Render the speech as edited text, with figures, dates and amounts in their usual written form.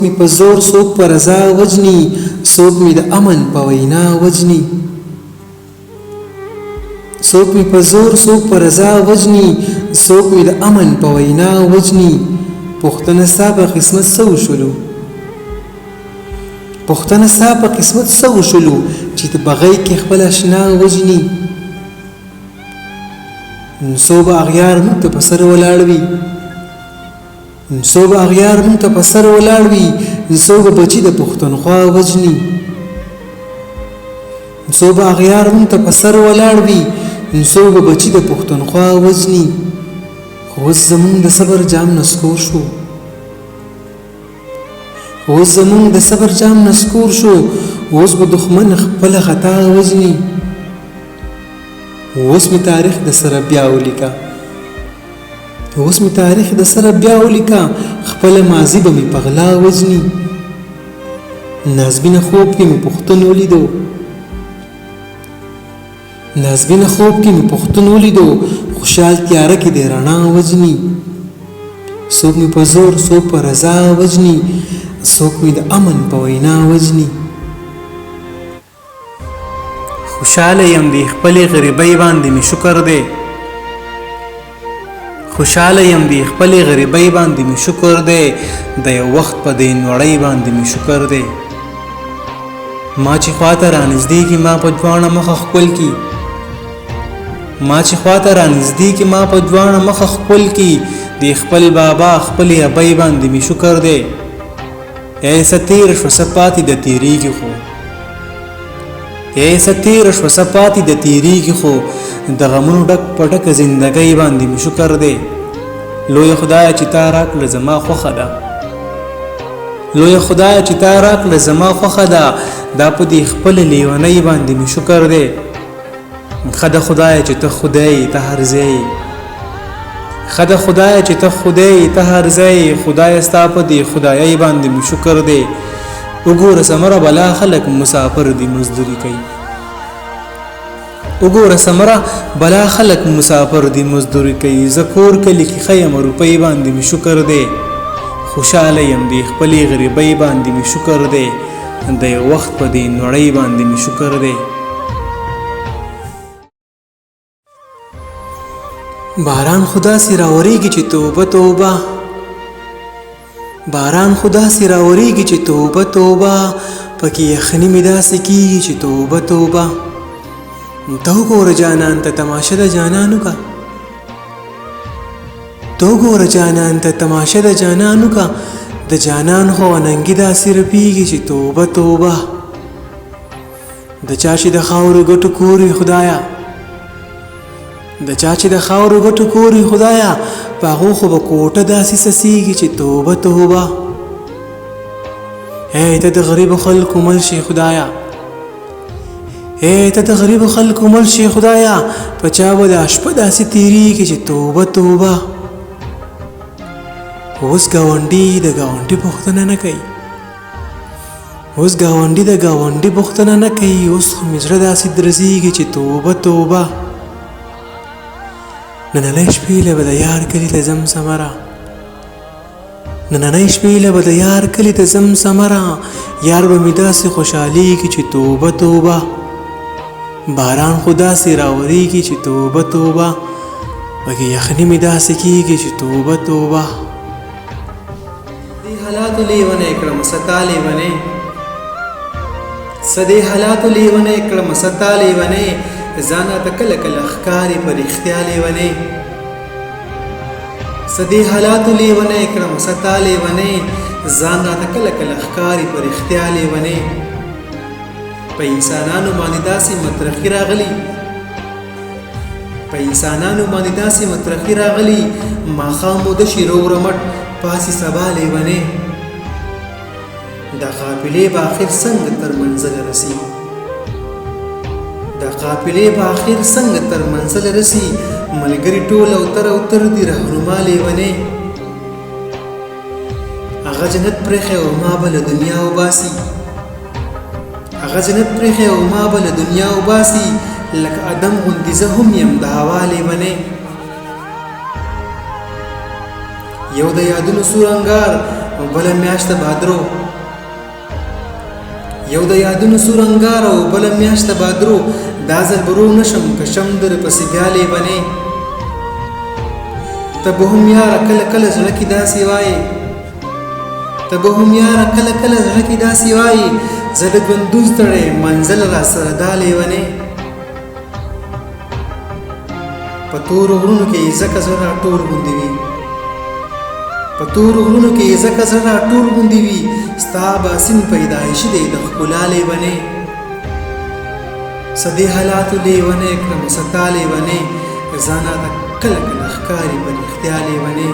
می په زور څوک په رضا وجني څوک می د امن په وینا وجني څوک می په زور څوک په رضا وجني څوک می د امن په وینا وجني پښتنه ستا په قسمت څه وشولو پښتنه ستا په قسمت څه وشولو چې د بغۍ کې خپل اشنا وجني نو به اغیار موږ ته په سر ولاړ وي نو به اغیار موږ ته په سر ولاړ وي نو به بچي د پښتونخوا وجني نو به اغیار موږ ته په سر ولاړ وي نو به بچي د پښتونخوا وجني خو اوس زموږ د صبر جام نسکور شو اوس زموږ د صبر جام نسکور شو اوس به دښمن خپل خطا وجني اوس می تاریخ د سره بیا ولیکا اوس می تاریخ د سره بیا ولیکا خپل ماضی به می پغلا وجني نازبینه خوب کې می پښتون ولیدو نازبینه خوب کې می پښتون ولیدو خوشحال تیاره کې د رڼا وجني څوک می په زور څوک په رضا وجني څوک می د امن په وینا وجني خوشاله یم دی خپل غریبۍ باندې می شکر دی خوشاله یم دی خپل غریبۍ باندې می شکر دی د یو وخت په دې نړۍ باندې می شکر دی ما چې خواته رانږدې کی ما په ځوانه مخه خپل کی ما چې خواته رانږدې کی ما په ځوانه مخه خپل کی د خپل بابا خپل ابۍ باندې می شکر دی اے ستیر شو سپاتی د تیریږي خو اے ستیر شو سپاتی د تیریږي خو د غمونو ډک پټک زندګۍ باندې می شکر دی لوی خدای چې تا راکړه زما خوښه ده لوی خدای چې تا راکړه زما خوښه ده دا په دې خپل لیونۍ باندې می شکر دی خدا خدای چې ته خدای ته هر ځای خدا خدای چې ته خدای ته هر ځای خدای ستا په دې خدایۍ باندې می شکر دی وګوره سمره بلا خلک مسافر دي مزدوري کوي وګوره سمره بلا خلک مسافر دي مزدوري کوي زکور کلی کې خیم روپۍ باندې می شکر دی خوشاله یم دی خپل غریبۍ باندې می شکر دی د یو وخت په دې نړۍ باندې می شکر دی باران خدا سی راوریږي چې توبه توبه باران خدا سی راوریږي چې توبه توبه پکې یخني مې داسې کېږي چې توبه توبه ته وګوره جانان ته تماشه د جانانو کا ته وګوره جانان ته تماشه د جانانو کا د جانان خو ننګي داسې رپېږي چې توبه توبه د چا چې د خاورو ګټو کوري خدایا د چا چې د خاورو ګټو کوري خدایا په هغو خو به کوټه داسې سسیږي چې توبه توبه ای ته د غریبو خلکو مل شي خدایا ای ته د غریبو خلکو مل شي خدایا په چا به دا شپه داسې تېرېږي چې توبه توبه اوس ګاونډي د ګاونډي پوښتنه نه کوي اوس ګاونډي د ګاونډي پوښتنه نه کوي اوس خو مې زړه داسې درزېږي چې توبه توبه نننۍ شپې له به د یار کلي ته ځم ثمره نننۍ شپې له به د یار کلي ته ځم ثمره یار به مې داسې خوشحالېږي چې توبه توبه باران خو داسې راورېږي چې توبه توبه پکې یخني مې داسې کېږي چې توبه توبه دې حالاتو لیونی کړم ستا لیونی څه دې حالاتو لیونی کړم ستا لیونی ځانه ته کله کله ښکاري په رښتیا لیونی څه دې حالاتو لیونی کړم ستا لیونی ځانه ته کله کله ښکاري په رښتیا لیونی په انسانانو باندې داسې مطرحي راغلي په انسانانو باندې داسې مطرحي راغلي ماښام مو د شیرو رمټ پاسې سبا لیونی دا قافلې به آخر څنګه تر منزل رسي دا قافلې به آخر څنګه تر منزل رسي ملګري ټول اوتر دي رهنما لیونی هغه جنت پرېښی او ما به له دنیا وباسي هغه جنت پرېښی او ما به له دنیا وباسي لکه ادم غوندې زه هم یم د هوا لیونی یو د یادونو سور انګار بله میاشت بادرو یو د یادونو سور انګار او بله میاشت بادرو دا ځل به رو نشم که شم در پسې بیا لیونې ته به هم یاره کله کله زړه کې داسې وایې ته به هم یاره کله کله زړه کې داسې وایې زه د ګوندوز تړی منزل را سره دا لیونې په تورو غرونو کې ځکه زه راټول غوندې وي په تورو غرونو کې ځکه زه راټول غوندې وي ستا باسین پیدایشي دی د ښکلا لیونې څه دې حالاتو لیونې کړم څه تا لیونې ځانه ته کله کله ښکاري په رښتیا لیونې